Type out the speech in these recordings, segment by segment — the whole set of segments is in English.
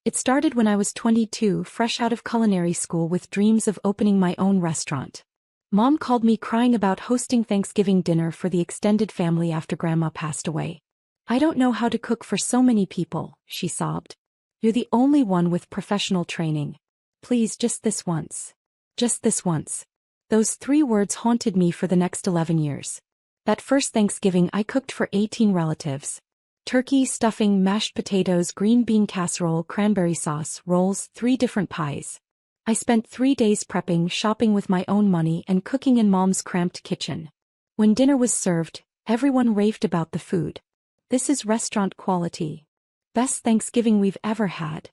It started when I was 22, fresh out of culinary school with dreams of opening my own restaurant. Mom called me crying about hosting Thanksgiving dinner for the extended family after Grandma passed away. "I don't know how to cook for so many people," she sobbed. "You're the only one with professional training. Please, just this once. Just this once." Those 3 words haunted me for the next 11 years. That first Thanksgiving I cooked for 18 relatives. Turkey, stuffing, mashed potatoes, green bean casserole, cranberry sauce, rolls, 3 different pies. I spent 3 days prepping, shopping with my own money and cooking in Mom's cramped kitchen. When dinner was served, everyone raved about the food. "This is restaurant quality. Best Thanksgiving we've ever had.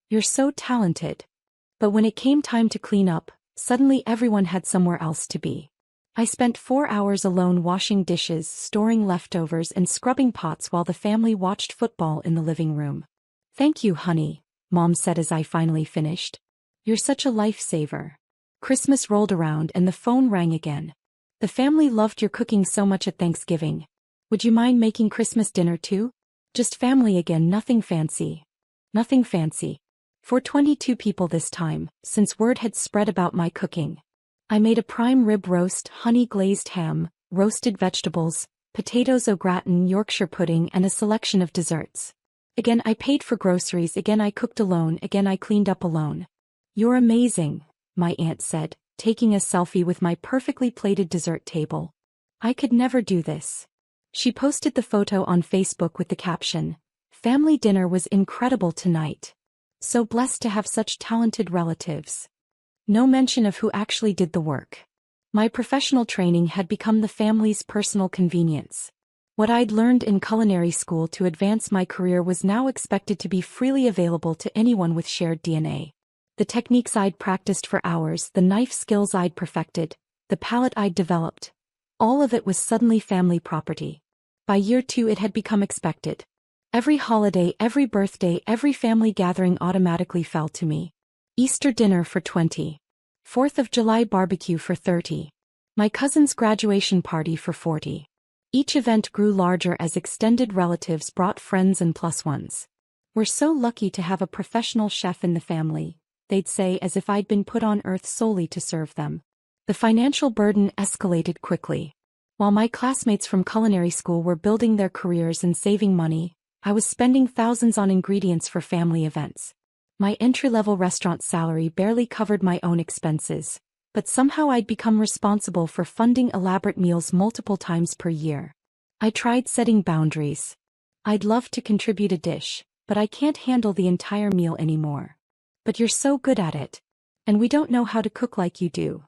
You're so talented." But when it came time to clean up, suddenly everyone had somewhere else to be. I spent 4 hours alone washing dishes, storing leftovers and scrubbing pots while the family watched football in the living room. "Thank you, honey," Mom said as I finally finished. "You're such a lifesaver." Christmas rolled around and the phone rang again. "The family loved your cooking so much at Thanksgiving. Would you mind making Christmas dinner too? Just family again, nothing fancy." Nothing fancy. For 22 people this time, since word had spread about my cooking. I made a prime rib roast, honey-glazed ham, roasted vegetables, potatoes au gratin, Yorkshire pudding and a selection of desserts. Again I paid for groceries, again I cooked alone, again I cleaned up alone. "You're amazing," my aunt said, taking a selfie with my perfectly plated dessert table. "I could never do this." She posted the photo on Facebook with the caption, "Family dinner was incredible tonight. So blessed to have such talented relatives." No mention of who actually did the work. My professional training had become the family's personal convenience. What I'd learned in culinary school to advance my career was now expected to be freely available to anyone with shared DNA. The techniques I'd practiced for hours, the knife skills I'd perfected, the palate I'd developed, all of it was suddenly family property. By year 2 it had become expected. Every holiday, every birthday, every family gathering automatically fell to me. Easter dinner for 20. 4th of July barbecue for 30. My cousin's graduation party for 40. Each event grew larger as extended relatives brought friends and plus ones. "We're so lucky to have a professional chef in the family," they'd say as if I'd been put on earth solely to serve them. The financial burden escalated quickly. While my classmates from culinary school were building their careers and saving money, I was spending thousands on ingredients for family events. My entry-level restaurant salary barely covered my own expenses, but somehow I'd become responsible for funding elaborate meals multiple times per year. I tried setting boundaries. "I'd love to contribute a dish, but I can't handle the entire meal anymore." "But you're so good at it. And we don't know how to cook like you do.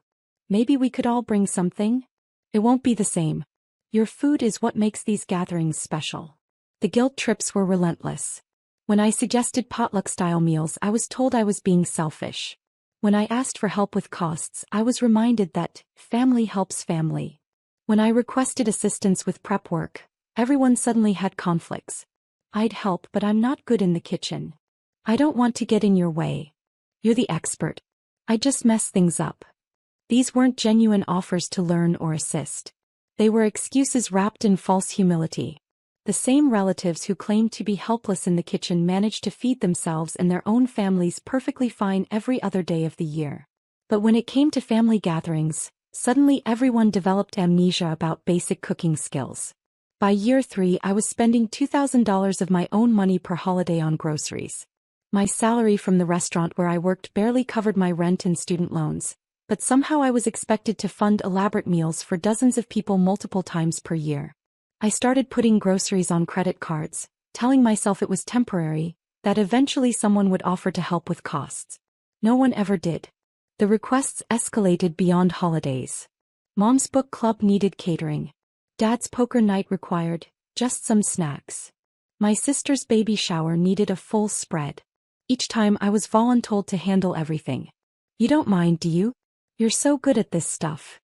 Maybe we could all bring something?" "It won't be the same. Your food is what makes these gatherings special." The guilt trips were relentless. When I suggested potluck-style meals, I was told I was being selfish. When I asked for help with costs, I was reminded that family helps family. When I requested assistance with prep work, everyone suddenly had conflicts. "I'd help, but I'm not good in the kitchen." "I don't want to get in your way." "You're the expert." "I just mess things up." These weren't genuine offers to learn or assist. They were excuses wrapped in false humility. The same relatives who claimed to be helpless in the kitchen managed to feed themselves and their own families perfectly fine every other day of the year. But when it came to family gatherings, suddenly everyone developed amnesia about basic cooking skills. By year 3 I was spending $2,000 of my own money per holiday on groceries. My salary from the restaurant where I worked barely covered my rent and student loans, but somehow I was expected to fund elaborate meals for dozens of people multiple times per year. I started putting groceries on credit cards, telling myself it was temporary, that eventually someone would offer to help with costs. No one ever did. The requests escalated beyond holidays. Mom's book club needed catering. Dad's poker night required just some snacks. My sister's baby shower needed a full spread. Each time I was voluntold to handle everything. "You don't mind, do you? You're so good at this stuff."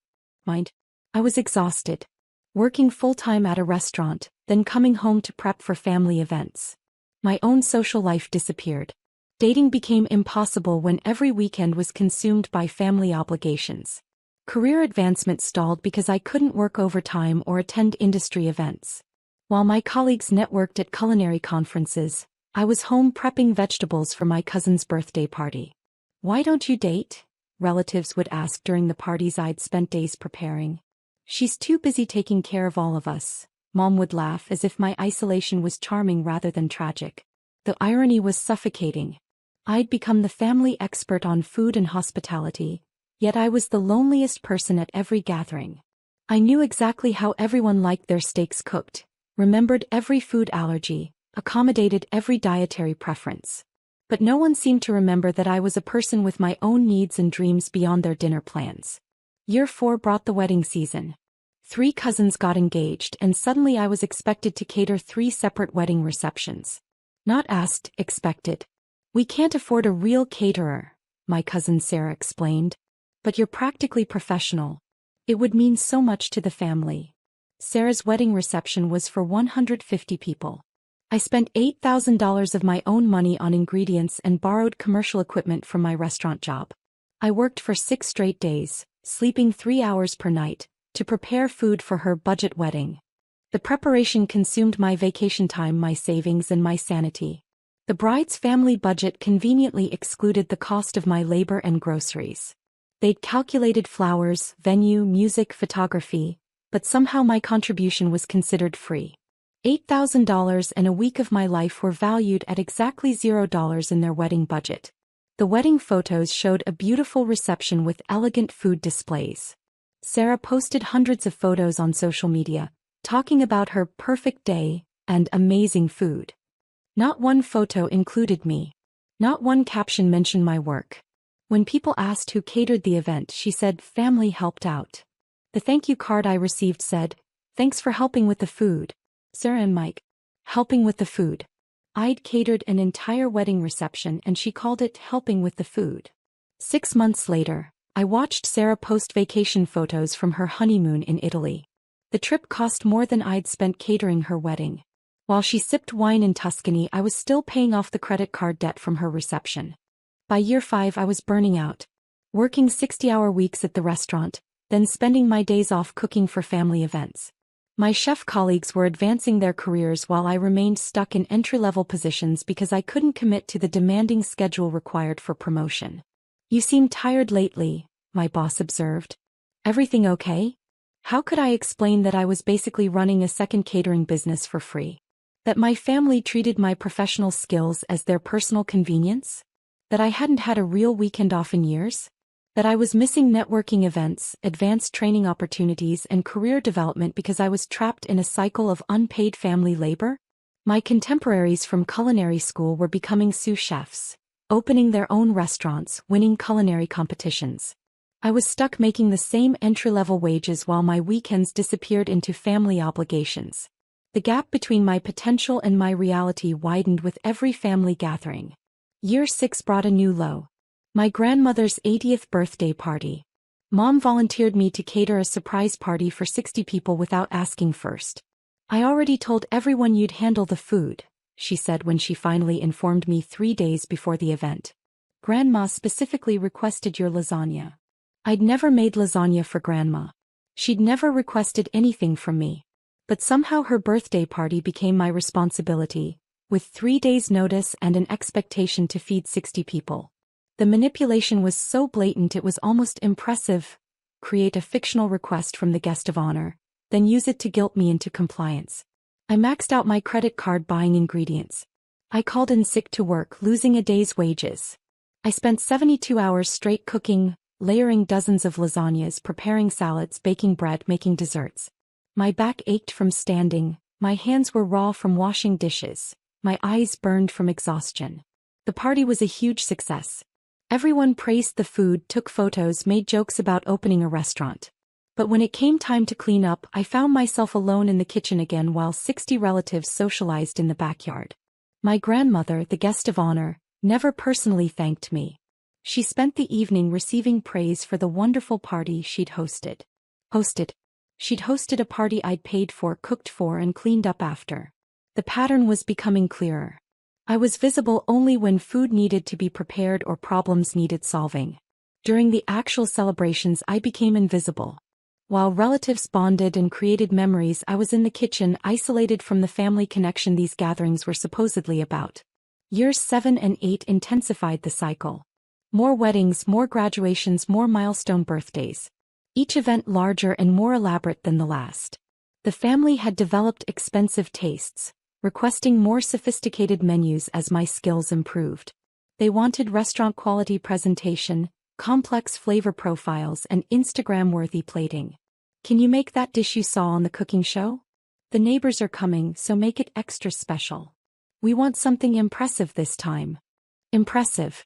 Mind? I was exhausted. Working full-time at a restaurant, then coming home to prep for family events. My own social life disappeared. Dating became impossible when every weekend was consumed by family obligations. Career advancement stalled because I couldn't work overtime or attend industry events. While my colleagues networked at culinary conferences, I was home prepping vegetables for my cousin's birthday party. "Why don't you date?" relatives would ask during the parties I'd spent days preparing. "She's too busy taking care of all of us," Mom would laugh as if my isolation was charming rather than tragic. The irony was suffocating. I'd become the family expert on food and hospitality, yet I was the loneliest person at every gathering. I knew exactly how everyone liked their steaks cooked, remembered every food allergy, accommodated every dietary preference. But no one seemed to remember that I was a person with my own needs and dreams beyond their dinner plans. Year 4 brought the wedding season. 3 cousins got engaged, and suddenly I was expected to cater 3 separate wedding receptions. Not asked, expected. "We can't afford a real caterer," my cousin Sarah explained. "But you're practically professional. It would mean so much to the family." Sarah's wedding reception was for 150 people. I spent $8,000 of my own money on ingredients and borrowed commercial equipment from my restaurant job. I worked for 6 straight days, sleeping 3 hours per night, to prepare food for her budget wedding. The preparation consumed my vacation time, my savings, and my sanity. The bride's family budget conveniently excluded the cost of my labor and groceries. They'd calculated flowers, venue, music, photography, but somehow my contribution was considered free. $8,000 and a week of my life were valued at exactly $0 in their wedding budget. The wedding photos showed a beautiful reception with elegant food displays. Sarah posted hundreds of photos on social media, talking about her perfect day and amazing food. Not one photo included me. Not one caption mentioned my work. When people asked who catered the event, she said family helped out. The thank you card I received said, "Thanks for helping with the food, Sarah and Mike." Helping with the food. I'd catered an entire wedding reception and she called it helping with the food. 6 months later, I watched Sarah post vacation photos from her honeymoon in Italy. The trip cost more than I'd spent catering her wedding. While she sipped wine in Tuscany, I was still paying off the credit card debt from her reception. By year 5 I was burning out. Working 60-hour weeks at the restaurant, then spending my days off cooking for family events. My chef colleagues were advancing their careers while I remained stuck in entry-level positions because I couldn't commit to the demanding schedule required for promotion. "You seem tired lately," my boss observed. "Everything okay?" How could I explain that I was basically running a second catering business for free? That my family treated my professional skills as their personal convenience? That I hadn't had a real weekend off in years? That I was missing networking events, advanced training opportunities, and career development because I was trapped in a cycle of unpaid family labor? My contemporaries from culinary school were becoming sous chefs, opening their own restaurants, winning culinary competitions. I was stuck making the same entry-level wages while my weekends disappeared into family obligations. The gap between my potential and my reality widened with every family gathering. Year 6 brought a new low. My grandmother's 80th birthday party. Mom volunteered me to cater a surprise party for 60 people without asking first. "I already told everyone you'd handle the food," she said when she finally informed me 3 days before the event. "Grandma specifically requested your lasagna." I'd never made lasagna for Grandma. She'd never requested anything from me. But somehow her birthday party became my responsibility, with 3 days' notice and an expectation to feed 60 people. The manipulation was so blatant it was almost impressive. Create a fictional request from the guest of honor, then use it to guilt me into compliance. I maxed out my credit card buying ingredients. I called in sick to work, losing a day's wages. I spent 72 hours straight cooking, layering dozens of lasagnas, preparing salads, baking bread, making desserts. My back ached from standing, my hands were raw from washing dishes, my eyes burned from exhaustion. The party was a huge success. Everyone praised the food, took photos, made jokes about opening a restaurant. But when it came time to clean up, I found myself alone in the kitchen again while 60 relatives socialized in the backyard. My grandmother, the guest of honor, never personally thanked me. She spent the evening receiving praise for the wonderful party she'd hosted. She'd hosted a party I'd paid for, cooked for, and cleaned up after. The pattern was becoming clearer. I was visible only when food needed to be prepared or problems needed solving. During the actual celebrations, I became invisible. While relatives bonded and created memories, I was in the kitchen, isolated from the family connection these gatherings were supposedly about. Years 7 and 8 intensified the cycle. More weddings, more graduations, more milestone birthdays. Each event larger and more elaborate than the last. The family had developed expensive tastes, requesting more sophisticated menus as my skills improved. They wanted restaurant-quality presentation, complex flavor profiles, and Instagram-worthy plating. "Can you make that dish you saw on the cooking show? The neighbors are coming, so make it extra special. We want something impressive this time." Impressive.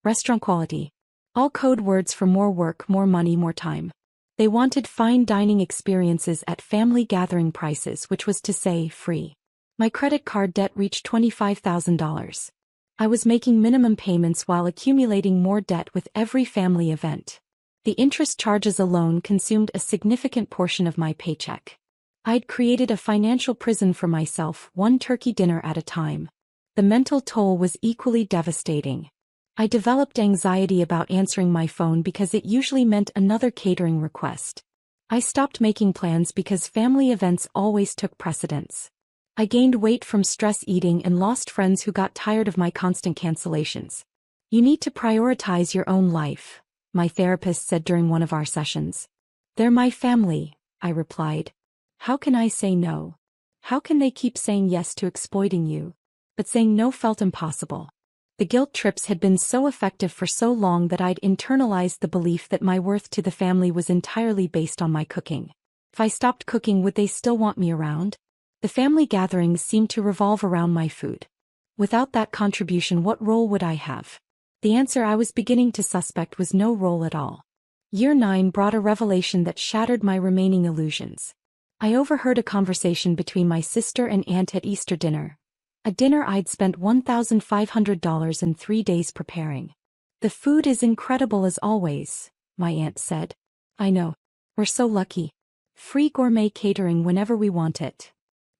Restaurant quality. All code words for more work, more money, more time. They wanted fine dining experiences at family gathering prices, which was to say, free. My credit card debt reached $25,000. I was making minimum payments while accumulating more debt with every family event. The interest charges alone consumed a significant portion of my paycheck. I'd created a financial prison for myself, one turkey dinner at a time. The mental toll was equally devastating. I developed anxiety about answering my phone because it usually meant another catering request. I stopped making plans because family events always took precedence. I gained weight from stress eating and lost friends who got tired of my constant cancellations. "You need to prioritize your own life," my therapist said during one of our sessions. "They're my family," I replied. "How can I say no? How can they keep saying yes to exploiting you?" But saying no felt impossible. The guilt trips had been so effective for so long that I'd internalized the belief that my worth to the family was entirely based on my cooking. If I stopped cooking, would they still want me around? The family gatherings seemed to revolve around my food. Without that contribution, what role would I have? The answer I was beginning to suspect was no role at all. Year 9 brought a revelation that shattered my remaining illusions. I overheard a conversation between my sister and aunt at Easter dinner. A dinner I'd spent $1,500 in 3 days preparing. "The food is incredible as always," my aunt said. "I know. We're so lucky. Free gourmet catering whenever we want it."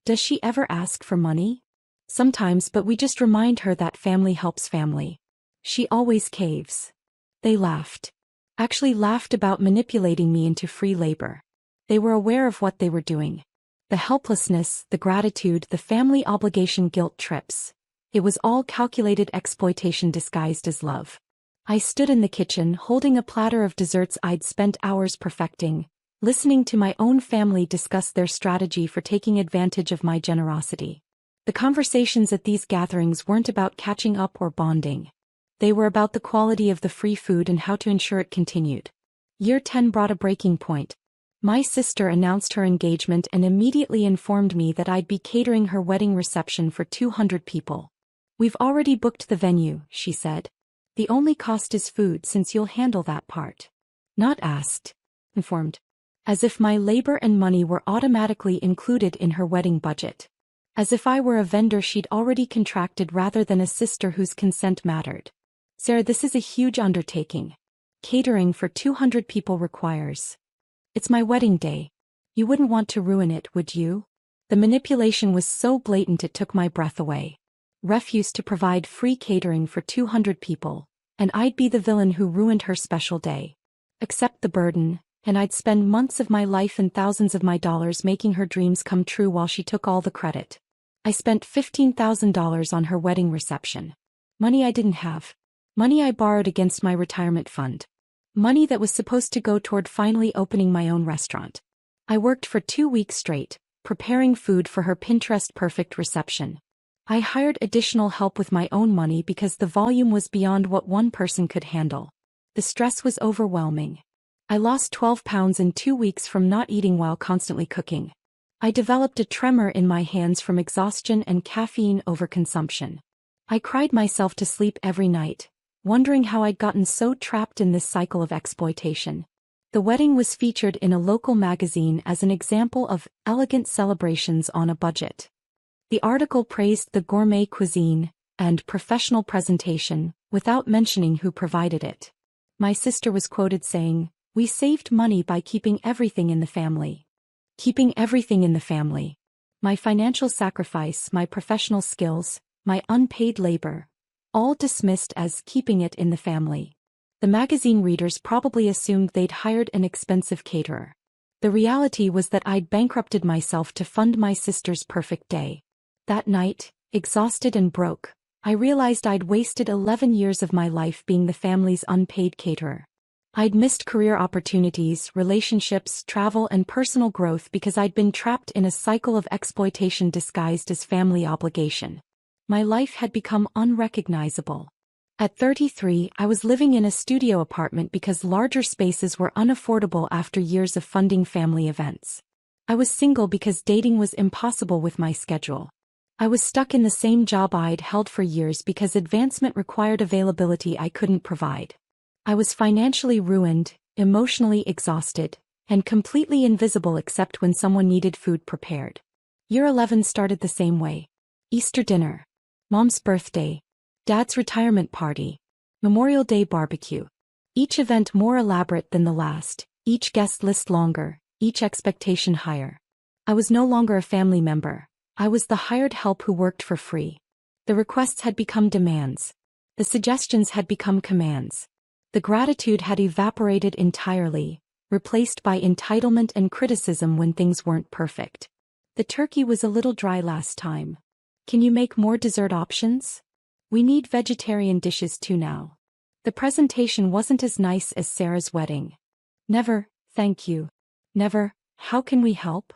Does she ever ask for money? Sometimes, but we just remind her that family helps family. She always caves. They laughed. Actually laughed about manipulating me into free labor. They were aware of what they were doing. The helplessness, the gratitude, the family obligation guilt trips. It was all calculated exploitation disguised as love. I stood in the kitchen holding a platter of desserts I'd spent hours perfecting, listening to my own family discuss their strategy for taking advantage of my generosity. The conversations at these gatherings weren't about catching up or bonding. They were about the quality of the free food and how to ensure it continued. Year 10 brought a breaking point. My sister announced her engagement and immediately informed me that I'd be catering her wedding reception for 200 people. "We've already booked the venue," she said. "The only cost is food since you'll handle that part." Not asked. Informed. As if my labor and money were automatically included in her wedding budget. As if I were a vendor she'd already contracted rather than a sister whose consent mattered. "Sarah, this is a huge undertaking. Catering for 200 people requires. It's my wedding day. You wouldn't want to ruin it, would you?" The manipulation was so blatant it took my breath away. Refused to provide free catering for 200 people, and I'd be the villain who ruined her special day. Accept the burden, and I'd spend months of my life and thousands of my dollars making her dreams come true while she took all the credit. I spent $15,000 on her wedding reception. Money I didn't have. Money I borrowed against my retirement fund. Money that was supposed to go toward finally opening my own restaurant. I worked for 2 weeks straight, preparing food for her Pinterest-perfect reception. I hired additional help with my own money because the volume was beyond what one person could handle. The stress was overwhelming. I lost 12 pounds in 2 weeks from not eating while constantly cooking. I developed a tremor in my hands from exhaustion and caffeine overconsumption. I cried myself to sleep every night, wondering how I'd gotten so trapped in this cycle of exploitation. The wedding was featured in a local magazine as an example of elegant celebrations on a budget. The article praised the gourmet cuisine and professional presentation, without mentioning who provided it. My sister was quoted saying, "We saved money by keeping everything in the family." Keeping everything in the family. My financial sacrifice, my professional skills, my unpaid labor. All dismissed as keeping it in the family. The magazine readers probably assumed they'd hired an expensive caterer. The reality was that I'd bankrupted myself to fund my sister's perfect day. That night, exhausted and broke, I realized I'd wasted 11 years of my life being the family's unpaid caterer. I'd missed career opportunities, relationships, travel, and personal growth because I'd been trapped in a cycle of exploitation disguised as family obligation. My life had become unrecognizable. At 33, I was living in a studio apartment because larger spaces were unaffordable after years of funding family events. I was single because dating was impossible with my schedule. I was stuck in the same job I'd held for years because advancement required availability I couldn't provide. I was financially ruined, emotionally exhausted, and completely invisible except when someone needed food prepared. Year 11 started the same way. Easter dinner. Mom's birthday. Dad's retirement party. Memorial Day barbecue. Each event more elaborate than the last, each guest list longer, each expectation higher. I was no longer a family member. I was the hired help who worked for free. The requests had become demands. The suggestions had become commands. The gratitude had evaporated entirely, replaced by entitlement and criticism when things weren't perfect. The turkey was a little dry last time. Can you make more dessert options? We need vegetarian dishes too now. The presentation wasn't as nice as Sarah's wedding. Never, thank you. Never, how can we help?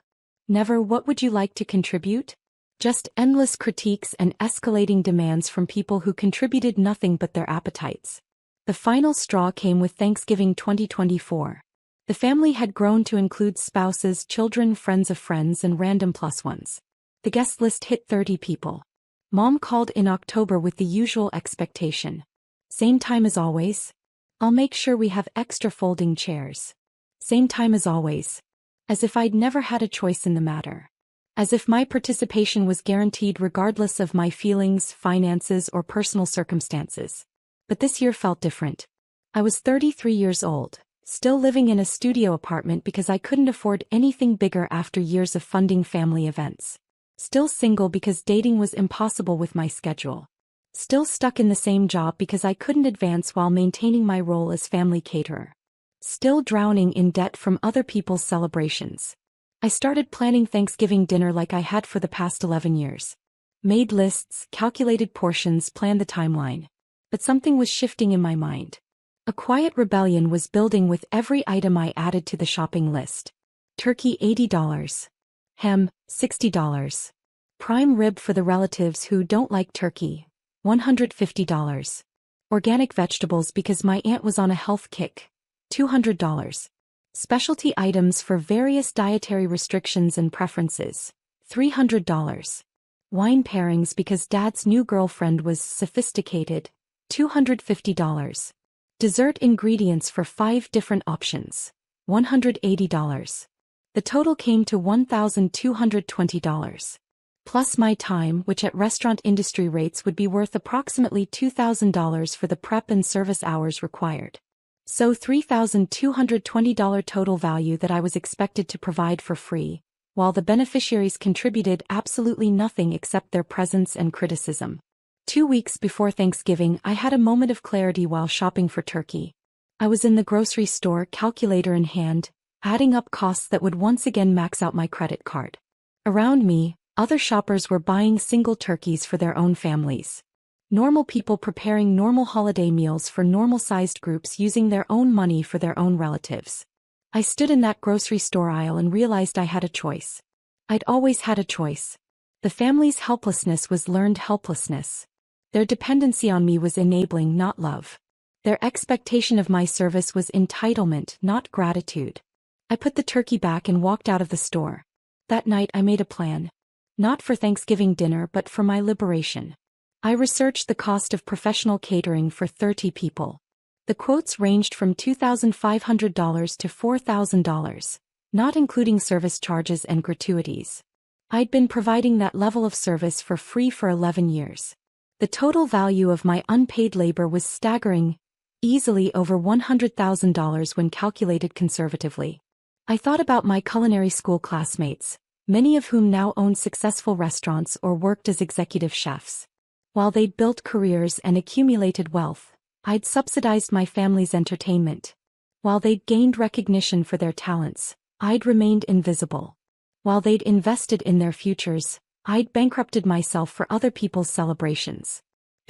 Never, what would you like to contribute? Just endless critiques and escalating demands from people who contributed nothing but their appetites. The final straw came with Thanksgiving 2024. The family had grown to include spouses, children, friends of friends, and random plus ones. The guest list hit 30 people. Mom called in October with the usual expectation. Same time as always? I'll make sure we have extra folding chairs. Same time as always. As if I'd never had a choice in the matter. As if my participation was guaranteed regardless of my feelings, finances, or personal circumstances. But this year felt different. I was 33 years old, still living in a studio apartment because I couldn't afford anything bigger after years of funding family events. Still single because dating was impossible with my schedule. Still stuck in the same job because I couldn't advance while maintaining my role as family caterer. Still drowning in debt from other people's celebrations. I started planning Thanksgiving dinner like I had for the past 11 years. Made lists, calculated portions, planned the timeline. But something was shifting in my mind. A quiet rebellion was building with every item I added to the shopping list. Turkey $80. Ham, $60. Prime rib for the relatives who don't like turkey, $150. Organic vegetables because my aunt was on a health kick, $200. Specialty items for various dietary restrictions and preferences, $300. Wine pairings because Dad's new girlfriend was sophisticated, $250. Dessert ingredients for 5 different options, $180. The total came to $1,220. Plus my time, which at restaurant industry rates would be worth approximately $2,000 for the prep and service hours required. So $3,220 total value that I was expected to provide for free, while the beneficiaries contributed absolutely nothing except their presence and criticism. 2 weeks before Thanksgiving, I had a moment of clarity while shopping for turkey. I was in the grocery store, calculator in hand, adding up costs that would once again max out my credit card. Around me, other shoppers were buying single turkeys for their own families. Normal people preparing normal holiday meals for normal-sized groups using their own money for their own relatives. I stood in that grocery store aisle and realized I had a choice. I'd always had a choice. The family's helplessness was learned helplessness. Their dependency on me was enabling, not love. Their expectation of my service was entitlement, not gratitude. I put the turkey back and walked out of the store. That night I made a plan. Not for Thanksgiving dinner but for my liberation. I researched the cost of professional catering for 30 people. The quotes ranged from $2,500 to $4,000, not including service charges and gratuities. I'd been providing that level of service for free for 11 years. The total value of my unpaid labor was staggering, easily over $100,000 when calculated conservatively. I thought about my culinary school classmates, many of whom now own successful restaurants or worked as executive chefs. While they'd built careers and accumulated wealth, I'd subsidized my family's entertainment. While they'd gained recognition for their talents, I'd remained invisible. While they'd invested in their futures, I'd bankrupted myself for other people's celebrations.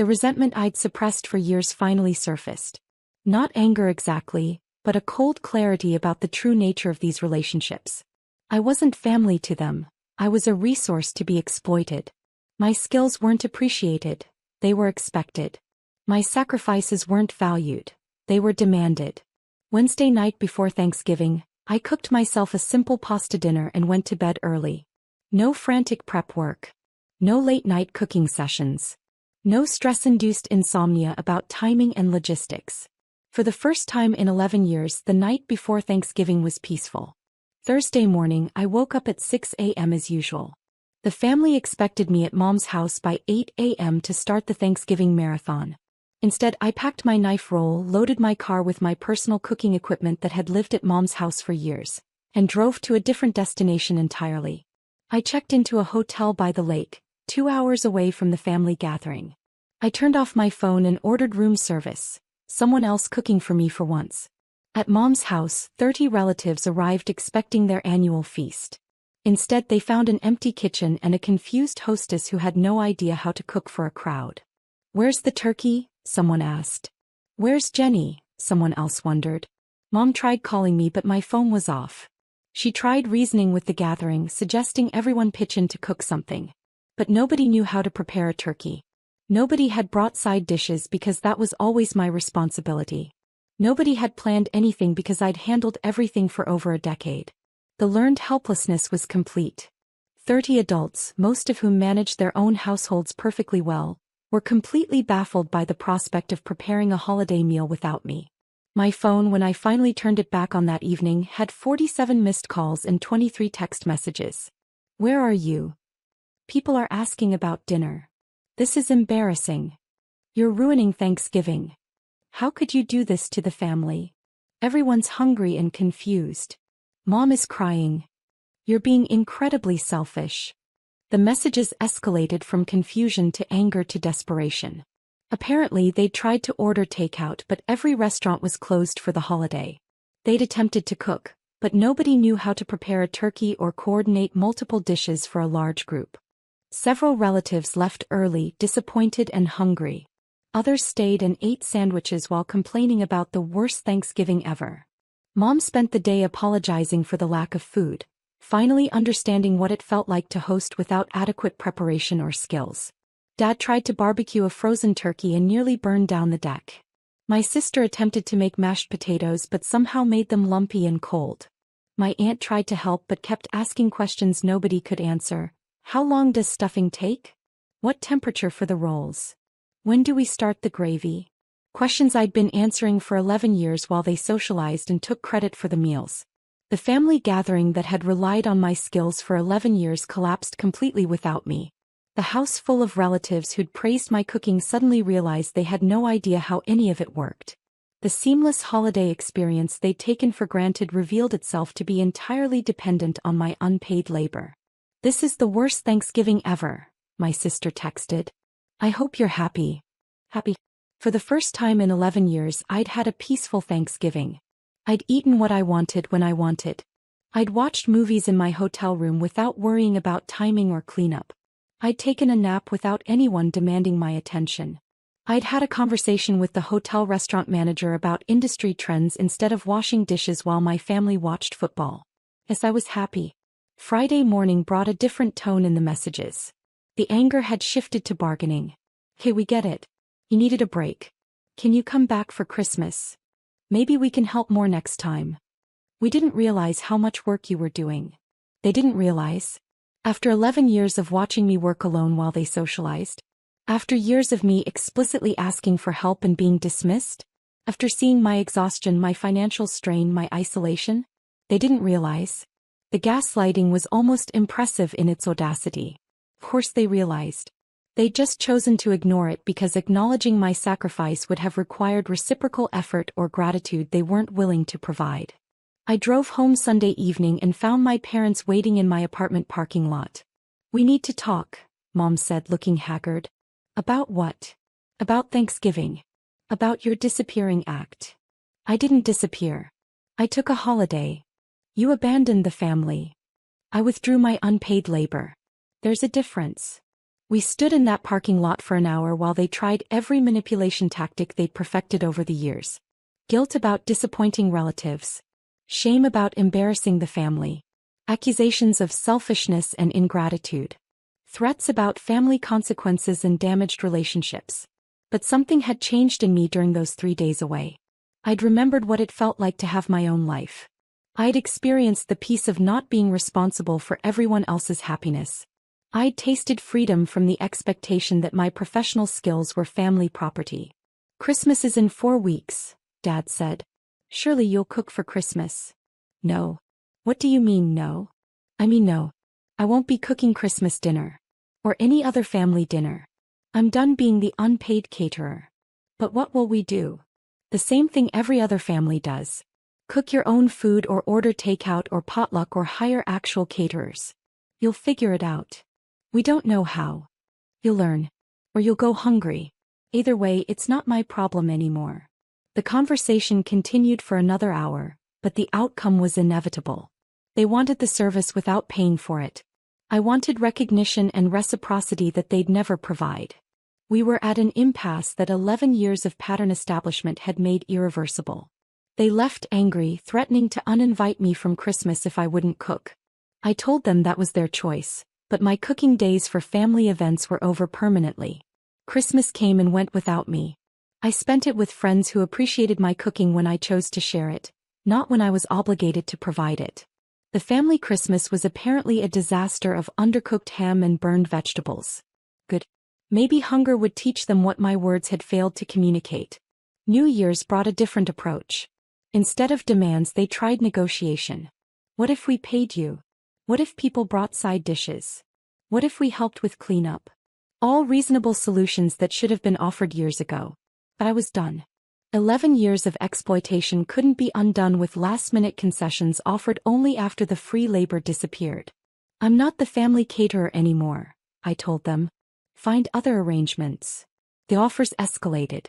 The resentment I'd suppressed for years finally surfaced. Not anger exactly, but a cold clarity about the true nature of these relationships. I wasn't family to them. I was a resource to be exploited. My skills weren't appreciated. They were expected. My sacrifices weren't valued. They were demanded. Wednesday night before Thanksgiving, I cooked myself a simple pasta dinner and went to bed early. No frantic prep work. No late-night cooking sessions. No stress-induced insomnia about timing and logistics. For the first time in 11 years, the night before Thanksgiving was peaceful. Thursday morning, I woke up at 6 a.m. as usual. The family expected me at Mom's house by 8 a.m. to start the Thanksgiving marathon. Instead, I packed my knife roll, loaded my car with my personal cooking equipment that had lived at Mom's house for years, and drove to a different destination entirely. I checked into a hotel by the lake, 2 hours away from the family gathering. I turned off my phone and ordered room service, someone else cooking for me for once. At Mom's house, 30 relatives arrived expecting their annual feast. Instead, they found an empty kitchen and a confused hostess who had no idea how to cook for a crowd. "Where's the turkey?" someone asked. "Where's Jenny?" someone else wondered. Mom tried calling me, but my phone was off. She tried reasoning with the gathering, suggesting everyone pitch in to cook something. But nobody knew how to prepare a turkey. Nobody had brought side dishes because that was always my responsibility. Nobody had planned anything because I'd handled everything for over a decade. The learned helplessness was complete. 30 adults, most of whom managed their own households perfectly well, were completely baffled by the prospect of preparing a holiday meal without me. My phone, when I finally turned it back on that evening, had 47 missed calls and 23 text messages. "Where are you? People are asking about dinner. This is embarrassing. You're ruining Thanksgiving. How could you do this to the family? Everyone's hungry and confused. Mom is crying. You're being incredibly selfish." The messages escalated from confusion to anger to desperation. Apparently, they'd tried to order takeout, but every restaurant was closed for the holiday. They'd attempted to cook, but nobody knew how to prepare a turkey or coordinate multiple dishes for a large group. Several relatives left early, disappointed and hungry. Others stayed and ate sandwiches while complaining about the worst Thanksgiving ever. Mom spent the day apologizing for the lack of food, finally understanding what it felt like to host without adequate preparation or skills. Dad tried to barbecue a frozen turkey and nearly burned down the deck. My sister attempted to make mashed potatoes but somehow made them lumpy and cold. My aunt tried to help but kept asking questions nobody could answer. How long does stuffing take? What temperature for the rolls? When do we start the gravy? Questions I'd been answering for 11 years while they socialized and took credit for the meals. The family gathering that had relied on my skills for 11 years collapsed completely without me. The house full of relatives who'd praised my cooking suddenly realized they had no idea how any of it worked. The seamless holiday experience they'd taken for granted revealed itself to be entirely dependent on my unpaid labor. "This is the worst Thanksgiving ever," my sister texted. "I hope you're happy." Happy. For the first time in 11 years, I'd had a peaceful Thanksgiving. I'd eaten what I wanted when I wanted. I'd watched movies in my hotel room without worrying about timing or cleanup. I'd taken a nap without anyone demanding my attention. I'd had a conversation with the hotel restaurant manager about industry trends instead of washing dishes while my family watched football. Yes, I was happy. Friday morning brought a different tone in the messages. The anger had shifted to bargaining. "Hey, we get it. You needed a break. Can you come back for Christmas? Maybe we can help more next time. We didn't realize how much work you were doing." They didn't realize. After 11 years of watching me work alone while they socialized. After years of me explicitly asking for help and being dismissed. After seeing my exhaustion, my financial strain, my isolation. They didn't realize. The gaslighting was almost impressive in its audacity. Of course they realized. They'd just chosen to ignore it because acknowledging my sacrifice would have required reciprocal effort or gratitude they weren't willing to provide. I drove home Sunday evening and found my parents waiting in my apartment parking lot. "We need to talk," Mom said, looking haggard. "About what?" "About Thanksgiving. About your disappearing act." "I didn't disappear. I took a holiday. You abandoned the family. I withdrew my unpaid labor. There's a difference." We stood in that parking lot for an hour while they tried every manipulation tactic they'd perfected over the years. Guilt about disappointing relatives. Shame about embarrassing the family. Accusations of selfishness and ingratitude. Threats about family consequences and damaged relationships. But something had changed in me during those 3 days away. I'd remembered what it felt like to have my own life. I'd experienced the peace of not being responsible for everyone else's happiness. I'd tasted freedom from the expectation that my professional skills were family property. "Christmas is in 4 weeks, Dad said. "Surely you'll cook for Christmas." "No." "What do you mean, no?" "I mean no. I won't be cooking Christmas dinner. Or any other family dinner. I'm done being the unpaid caterer." "But what will we do?" "The same thing every other family does. Cook your own food or order takeout or potluck or hire actual caterers. You'll figure it out." "We don't know how." "You'll learn. Or you'll go hungry. Either way, it's not my problem anymore." The conversation continued for another hour, but the outcome was inevitable. They wanted the service without paying for it. I wanted recognition and reciprocity that they'd never provide. We were at an impasse that 11 years of pattern establishment had made irreversible. They left angry, threatening to uninvite me from Christmas if I wouldn't cook. I told them that was their choice, but my cooking days for family events were over permanently. Christmas came and went without me. I spent it with friends who appreciated my cooking when I chose to share it, not when I was obligated to provide it. The family Christmas was apparently a disaster of undercooked ham and burned vegetables. Good. Maybe hunger would teach them what my words had failed to communicate. New Year's brought a different approach. Instead of demands, they tried negotiation. "What if we paid you? What if people brought side dishes? What if we helped with cleanup?" All reasonable solutions that should have been offered years ago. But I was done. 11 years of exploitation couldn't be undone with last-minute concessions offered only after the free labor disappeared. "I'm not the family caterer anymore," I told them. "Find other arrangements." The offers escalated.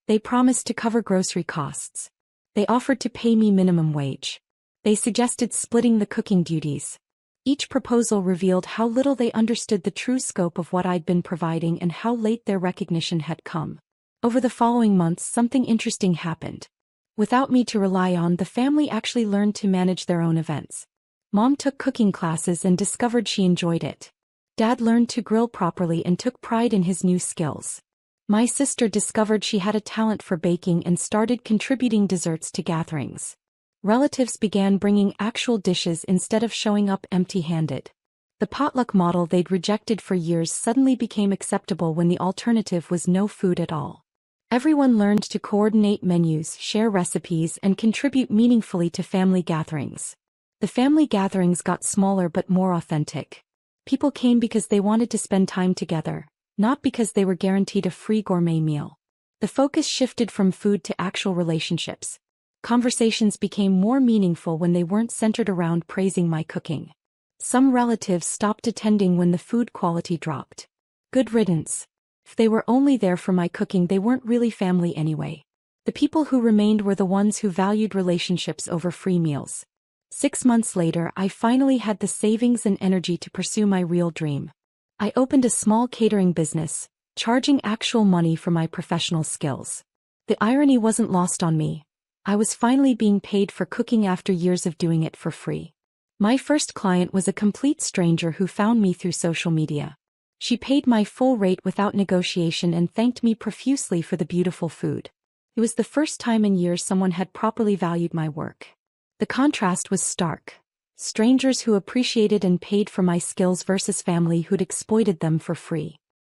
They promised to cover grocery costs. They offered to pay me minimum wage. They suggested splitting the cooking duties. Each proposal revealed how little they understood the true scope of what I'd been providing and how late their recognition had come. Over the following months, something interesting happened. Without me to rely on, the family actually learned to manage their own events. Mom took cooking classes and discovered she enjoyed it. Dad learned to grill properly and took pride in his new skills. My sister discovered she had a talent for baking and started contributing desserts to gatherings. Relatives began bringing actual dishes instead of showing up empty-handed. The potluck model they'd rejected for years suddenly became acceptable when the alternative was no food at all. Everyone learned to coordinate menus, share recipes, and contribute meaningfully to family gatherings. The family gatherings got smaller but more authentic. People came because they wanted to spend time together, not because they were guaranteed a free gourmet meal. The focus shifted from food to actual relationships. Conversations became more meaningful when they weren't centered around praising my cooking. Some relatives stopped attending when the food quality dropped. Good riddance. If they were only there for my cooking, they weren't really family anyway. The people who remained were the ones who valued relationships over free meals. 6 months later, I finally had the savings and energy to pursue my real dream. I opened a small catering business, charging actual money for my professional skills. The irony wasn't lost on me. I was finally being paid for cooking after years of doing it for free. My first client was a complete stranger who found me through social media. She paid my full rate without negotiation and thanked me profusely for the beautiful food. It was the first time in years someone had properly valued my work. The contrast was stark. Strangers who appreciated and paid for my skills versus family who'd exploited them for free.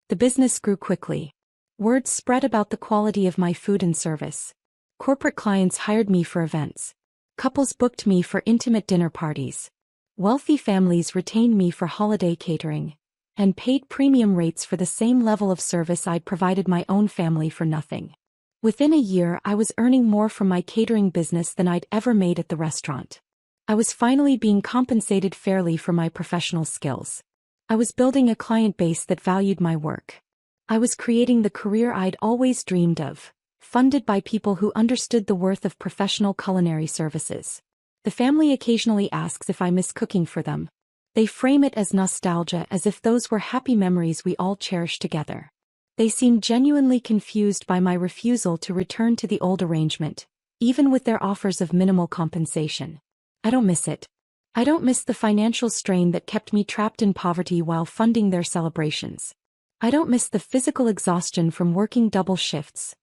The business grew quickly. Word spread about the quality of my food and service. Corporate clients hired me for events. Couples booked me for intimate dinner parties. Wealthy families retained me for holiday catering, and paid premium rates for the same level of service I'd provided my own family for nothing. Within a year, I was earning more from my catering business than I'd ever made at the restaurant. I was finally being compensated fairly for my professional skills. I was building a client base that valued my work. I was creating the career I'd always dreamed of, funded by people who understood the worth of professional culinary services. The family occasionally asks if I miss cooking for them. They frame it as nostalgia, as if those were happy memories we all cherish together. They seem genuinely confused by my refusal to return to the old arrangement, even with their offers of minimal compensation. I don't miss it. I don't miss the financial strain that kept me trapped in poverty while funding their celebrations. I don't miss the physical exhaustion from working double shifts,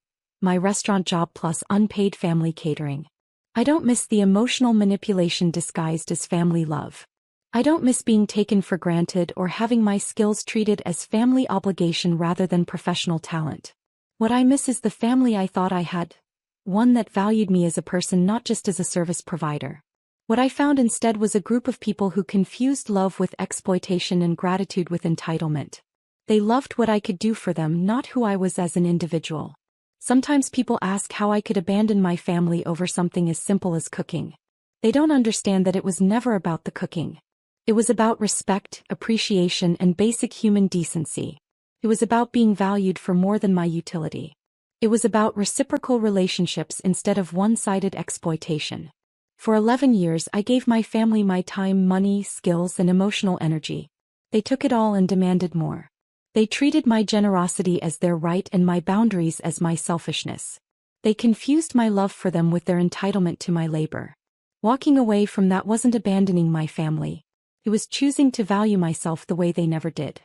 my restaurant job plus unpaid family catering. I don't miss the emotional manipulation disguised as family love. I don't miss being taken for granted or having my skills treated as family obligation rather than professional talent. What I miss is the family I thought I had, one that valued me as a person, not just as a service provider. What I found instead was a group of people who confused love with exploitation and gratitude with entitlement. They loved what I could do for them, not who I was as an individual. Sometimes people ask how I could abandon my family over something as simple as cooking. They don't understand that it was never about the cooking. It was about respect, appreciation, and basic human decency. It was about being valued for more than my utility. It was about reciprocal relationships instead of one-sided exploitation. For 11 years I gave my family my time, money, skills, and emotional energy. They took it all and demanded more. They treated my generosity as their right and my boundaries as my selfishness. They confused my love for them with their entitlement to my labor. Walking away from that wasn't abandoning my family. It was choosing to value myself the way they never did.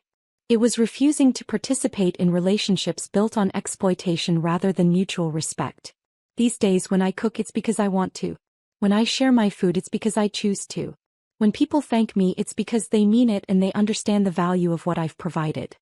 It was refusing to participate in relationships built on exploitation rather than mutual respect. These days when I cook, it's because I want to. When I share my food, it's because I choose to. When people thank me, it's because they mean it and they understand the value of what I've provided.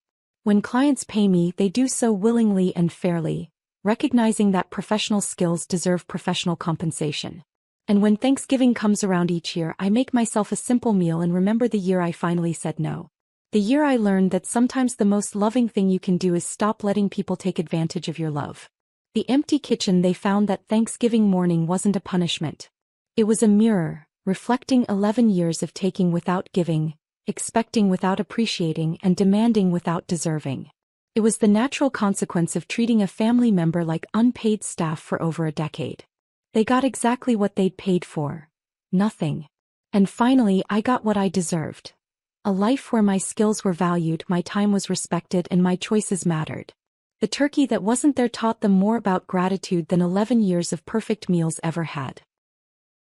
When clients pay me, they do so willingly and fairly, recognizing that professional skills deserve professional compensation. And when Thanksgiving comes around each year, I make myself a simple meal and remember the year I finally said no. The year I learned that sometimes the most loving thing you can do is stop letting people take advantage of your love. The empty kitchen. They found that Thanksgiving morning wasn't a punishment. It was a mirror, reflecting 11 years of taking without giving, expecting without appreciating, and demanding without deserving. It was the natural consequence of treating a family member like unpaid staff for over a decade. They got exactly what they'd paid for. Nothing. And finally, I got what I deserved. A life where my skills were valued, my time was respected, and my choices mattered. The turkey that wasn't there taught them more about gratitude than 11 years of perfect meals ever had.